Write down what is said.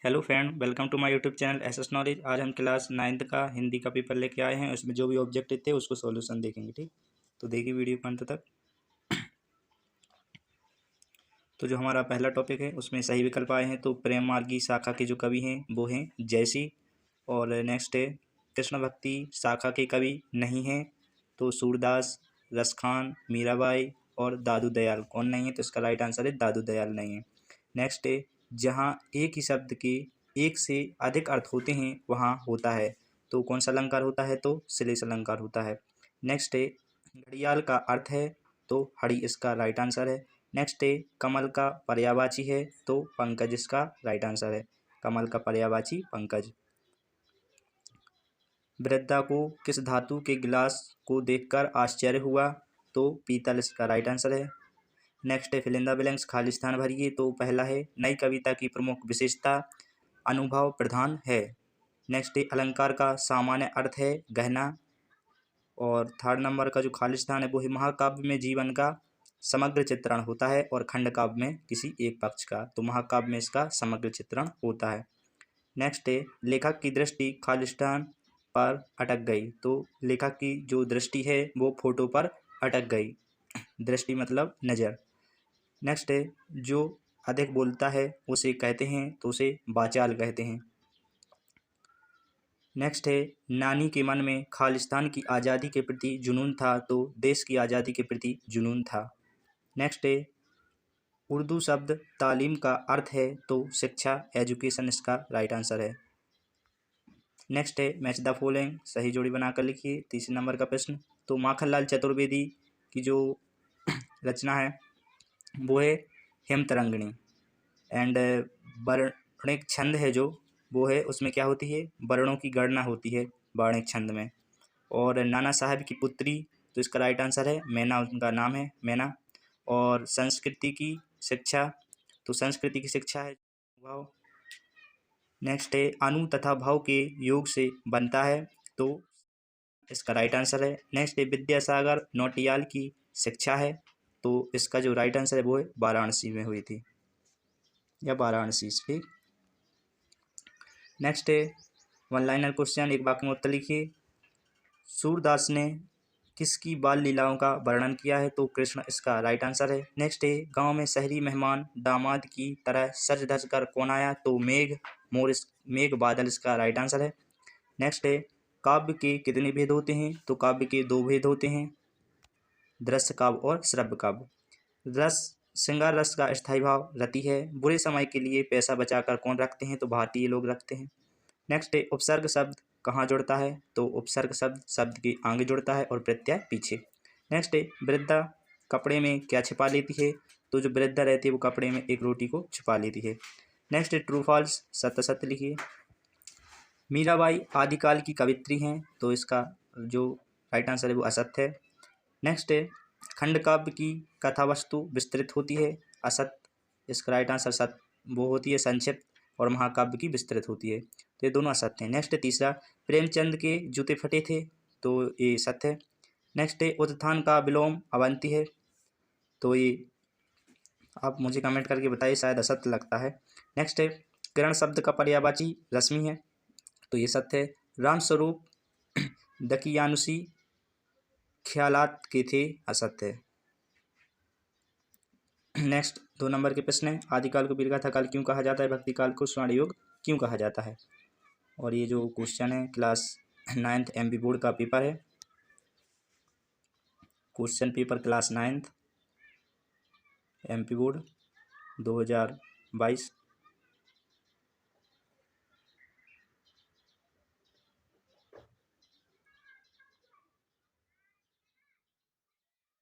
Hello friend, welcome to my YouTube channel SS knowledge. आज हम class 9th का हिंदी का पेपर लेके आए हैं। उसमें जो भी ऑब्जेक्टिव थे उसको सॉल्यूशन देखेंगे। ठीक, तो देखिए वीडियो को अंत तक। तो जो हमारा पहला टॉपिक है उसमें सही विकल्प आए हैं। तो प्रेम मार्गी शाखा के जो कवि हैं वो हैं जयसी। और नेक्स्ट है कृष्ण भक्ति शाखा के कवि नहीं हैं तो सूरदास, रसखान, मीराबाई और दादू दयाल। कौन नहीं है? तो इसका राइट आंसर है दादू दयाल नहीं है। नेक्स्ट है जहाँ एक ही शब्द के एक से अधिक अर्थ होते हैं वहाँ होता है तो कौन सा अलंकार होता है? तो श्लेष अलंकार होता है। नेक्स्ट है घड़ियाल का अर्थ है तो हड़ी इसका राइट आंसर है। नेक्स्ट है कमल का पर्यायवाची है तो पंकज इसका राइट आंसर है। कमल का पर्यायवाची पंकज। वृद्धा को किस धातु के गिलास को देखकर आश्चर्य हुआ? तो पीतल इसका राइट आंसर है। नेक्स्ट है फिल इन द ब्लैंक्स, खाली स्थान भरिए। तो पहला है नई कविता की प्रमुख विशेषता अनुभव प्रधान है। नेक्स्ट है अलंकार का सामान्य अर्थ है गहना। और थर्ड नंबर का जो खाली स्थान है वो है महाकाव्य में जीवन का समग्र चित्रण होता है और खंड काव्य में किसी एक पक्ष का। तो महाकाव्य में इसका समग्र चित्रण होता है। नेक्स्ट है लेखक की दृष्टि खाली स्थान पर अटक गई। तो लेखक की जो दृष्टि है वो फोटो पर अटक गई। दृष्टि मतलब नज़र। नेक्स्ट है जो अधिक बोलता है उसे कहते हैं तो उसे वाचाल कहते हैं। नेक्स्ट है नानी के मन में खालिस्तान की आज़ादी के प्रति जुनून था तो देश की आज़ादी के प्रति जुनून था। नेक्स्ट है उर्दू शब्द तालीम का अर्थ है तो शिक्षा, एजुकेशन इसका राइट आंसर है। नेक्स्ट है मैच द फॉलोइंग, सही जोड़ी बनाकर लिखिए। तीसरे नंबर का प्रश्न, तो माखनलाल चतुर्वेदी की जो रचना है वो है हेमतरंगिणी। एंड वर्णिक छंद है जो वो है उसमें क्या होती है? वर्णों की गणना होती है वर्णिक छंद में। और नाना साहब की पुत्री, तो इसका राइट आंसर है मैना, उनका नाम है मैना। और संस्कृति की शिक्षा, तो संस्कृति की शिक्षा है भाव। नेक्स्ट है अनु तथा भाव के योग से बनता है तो इसका राइट आंसर है। नेक्स्ट है विद्यासागर नौटियाल की शिक्षा है तो इसका जो राइट आंसर है वो है वाराणसी में हुई थी या वाराणसी। ठीक, नेक्स्ट है वन लाइनर क्वेश्चन, एक वाक्य में उत्तर लिखिए। सूरदास ने किसकी बाल लीलाओं का वर्णन किया है? तो कृष्ण इसका राइट आंसर है। नेक्स्ट है गांव में शहरी मेहमान दामाद की तरह सज धज कर कौन आया? तो मेघ मोर, मेघ बादल इसका राइट आंसर है। नेक्स्ट है काव्य के कितने भेद होते हैं? तो काव्य के दो भेद होते हैं, दृश्य काव्य और श्रव्य काव्य। रस, श्रृंगार रस का स्थायी भाव रति है। बुरे समय के लिए पैसा बचाकर कौन रखते हैं? तो भारतीय लोग रखते हैं। नेक्स्ट है उपसर्ग शब्द कहाँ जुड़ता है? तो उपसर्ग शब्द शब्द के आगे जुड़ता है और प्रत्यय पीछे। नेक्स्ट है वृद्धा कपड़े में क्या छिपा लेती है? तो जो वृद्धा रहती है वो कपड़े में एक रोटी को छिपा लेती है। नेक्स्ट है ट्रू फॉल्स, सत्य सत्य लिखिए। मीराबाई आदिकाल की कवित्री हैं तो इसका जो राइट आंसर है वो असत्य है। नेक्स्ट है खंड काव्य की कथा वस्तु विस्तृत होती है, असत्य। इसका राइट आंसर सत्य वो होती है संक्षिप्त, और महाकाव्य की विस्तृत होती है, तो ये दोनों असत्य हैं। नेक्स्ट है तीसरा प्रेमचंद के जूते फटे थे तो ये सत्य है। नेक्स्ट है उत्थान का विलोम अवंती है तो ये आप मुझे कमेंट करके बताइए, शायद असत्य लगता है। नेक्स्ट है किरण शब्द का पर्यायवाची रश्मि है तो ये सत्य है। रामस्वरूप दकियानुसी ख्यालात के थे, असत्य है। नेक्स्ट 2 नंबर के प्रश्न है आदिकाल को वीरगाथा काल क्यों कहा जाता है? भक्ति काल को स्वर्ण युग क्यों कहा जाता है? और ये जो क्वेश्चन है क्लास 9th एमपी बोर्ड का पेपर है, question paper class 9th MP board 2022।